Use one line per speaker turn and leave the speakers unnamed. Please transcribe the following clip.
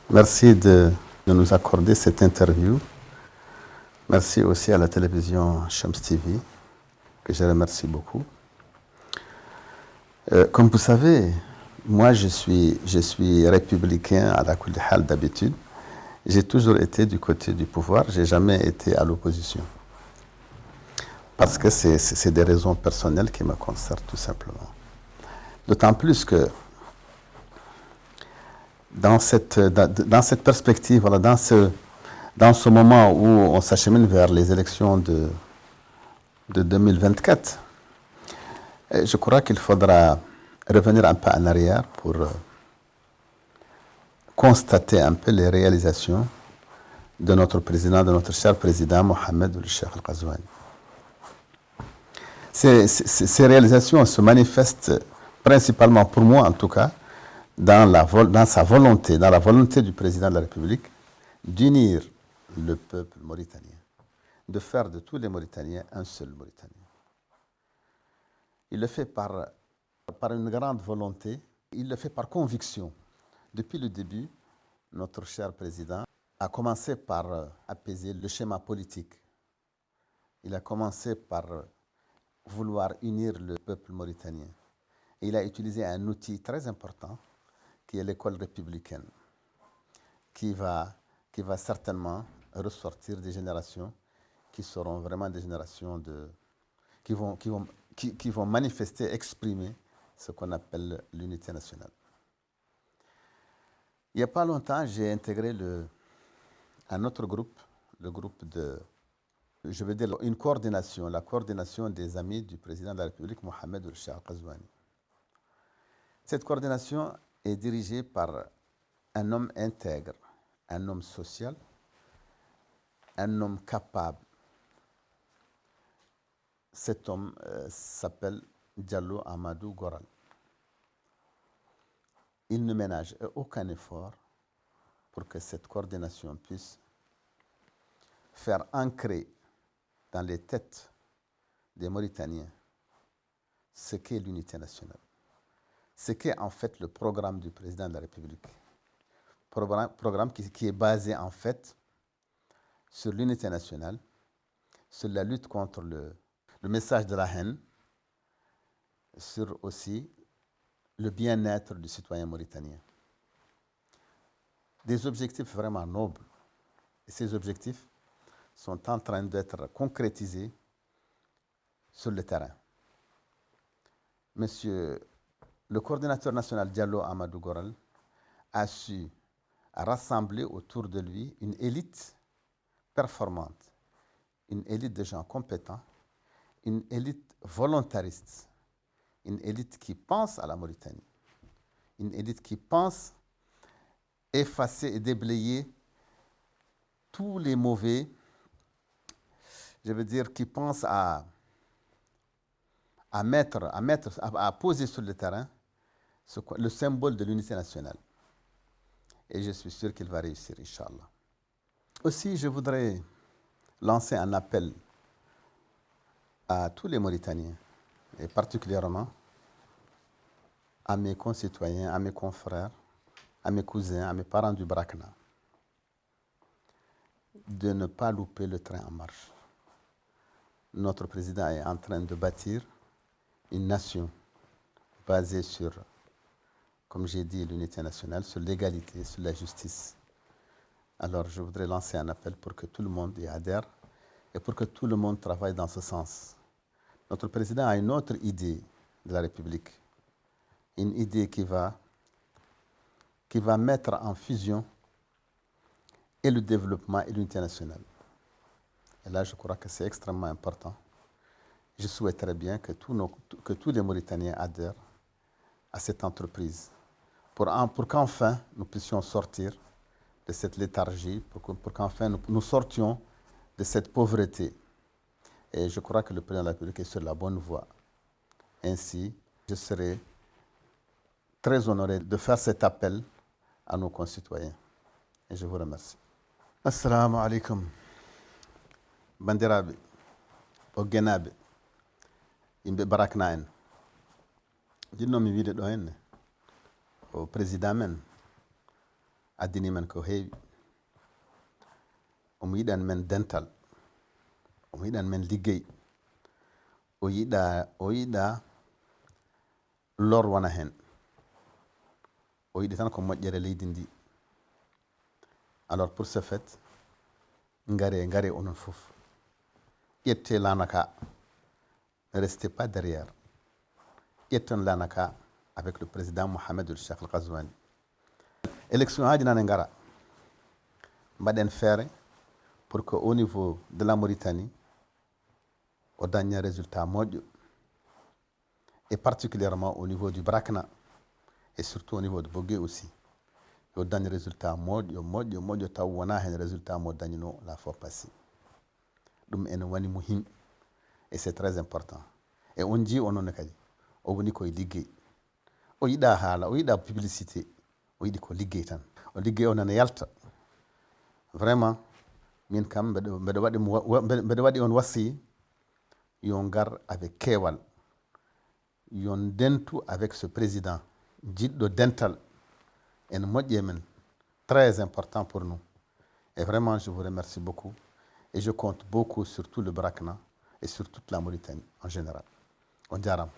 Merci de nous accorder cette interview. Merci aussi à la télévision Shams TV, que je remercie beaucoup. Comme vous savez, moi je suis républicain à la Kulihal d'habitude. J'ai toujours été du côté du pouvoir, j'ai jamais été à l'opposition. Parce que c'est des raisons personnelles qui me concernent tout simplement. D'autant plus que dans cette perspective, voilà, dans ce moment où on s'achemine vers les élections de 2024, je crois qu'il faudra revenir un peu en arrière pour constater un peu les réalisations de notre président, de notre cher président Mohamed Ould Cheikh Al Ghazouani. Ces réalisations se manifestent principalement, pour moi en tout cas, dans sa volonté, dans la volonté du président de la République d'unir le peuple mauritanien, de faire de tous les Mauritaniens un seul Mauritanien. Il le fait par une grande volonté, il le fait par conviction. Depuis le début, notre cher président a commencé par apaiser le schéma politique. Il a commencé par vouloir unir le peuple mauritanien. Et il a utilisé un outil très important qui est l'école républicaine, qui va certainement ressortir des générations qui seront vraiment des générations qui vont manifester, exprimer ce qu'on appelle l'unité nationale. Il n'y a pas longtemps, j'ai intégré un autre groupe, le groupe je veux dire une coordination, la coordination des amis du président de la République, Mohamed Ould Cheikh Al Ghazouani. Cette coordination est dirigée par un homme intègre, un homme social, un homme capable. Cet homme s'appelle Diallo Amadou Goral. Il ne ménage aucun effort pour que cette coordination puisse faire ancrer dans les têtes des Mauritaniens ce qu'est l'unité nationale, ce qu'est en fait le programme du président de la République. Programme qui est basé en fait sur l'unité nationale, sur la lutte contre le message de la haine, sur aussi le bien-être du citoyen mauritanien. Des objectifs vraiment nobles. Et ces objectifs sont en train d'être concrétisés sur le terrain. Monsieur le coordinateur national Diallo Amadou Goral a su rassembler autour de lui une élite performante, une élite de gens compétents, une élite volontariste, une élite qui pense à la Mauritanie, une élite qui pense effacer et déblayer tous les mauvais, je veux dire, qui pense à poser sur le terrain le symbole de l'unité nationale. Et je suis sûr qu'il va réussir, Inch'Allah. Aussi, je voudrais lancer un appel à tous les Mauritaniens, et particulièrement à mes concitoyens, à mes confrères, à mes cousins, à mes parents du Brakna, de ne pas louper le train en marche. Notre président est en train de bâtir une nation basée sur, comme j'ai dit, l'unité nationale, sur l'égalité, sur la justice. Alors je voudrais lancer un appel pour que tout le monde y adhère et pour que tout le monde travaille dans ce sens. Notre président a une autre idée de la République, une idée qui va mettre en fusion et le développement et l'unité nationale. Et là, je crois que c'est extrêmement important. Je souhaiterais bien que tous les Mauritaniens adhèrent à cette entreprise pour qu'enfin nous puissions sortir de cette léthargie, pour qu'enfin nous sortions de cette pauvreté. Et je crois que le président de la République est sur la bonne voie. Ainsi, je serai très honoré de faire cet appel à nos concitoyens. Et je vous remercie. Assalamu alaikum. Bandirabe, Ogenabe, Imbe Barakna en. Jinno mi wiide ɗo henne o président men addini men ko heewi. Omo yiɗan men dental, omo yiɗan men liggey, o yiɗa lor wona hen, o yiɗi tan ko moƴƴere leydi ndi. Alors pour ce fait ngare onon fof ƴette lanaka, ne restez pas derrière, ƴetton lanaka avec le président Mohamed Cheikh Al Ghazouani. Élection haji nane ngara, mbaɗen feere pour que au niveau de la Mauritanie o daña résultat moƴƴo, et particulièrement au niveau du Brakna et surtout au niveau de Bogué aussi, yo daña résultat moƴƴo taw wona hen résultat mo dañino la fois passé. ɗum ene wani muhim et c'est très important. Et on ji onone kadi o woni koye liggey, o yiɗa haala, o yiɗa publicité, o yiɗi ko liggey tan, o liggey o nana yalta. Vraiment min kam mbeɗa waɗi on wassi yo ngar avec keewal, yon dentu avec ce président jiɗɗo dental, ene moƴƴi men, très important pour nous. Et vraiment je vous remercie beaucoup et je compte beaucoup sur tout le Brakna et sur toute la Mauritanie en général. On jarama.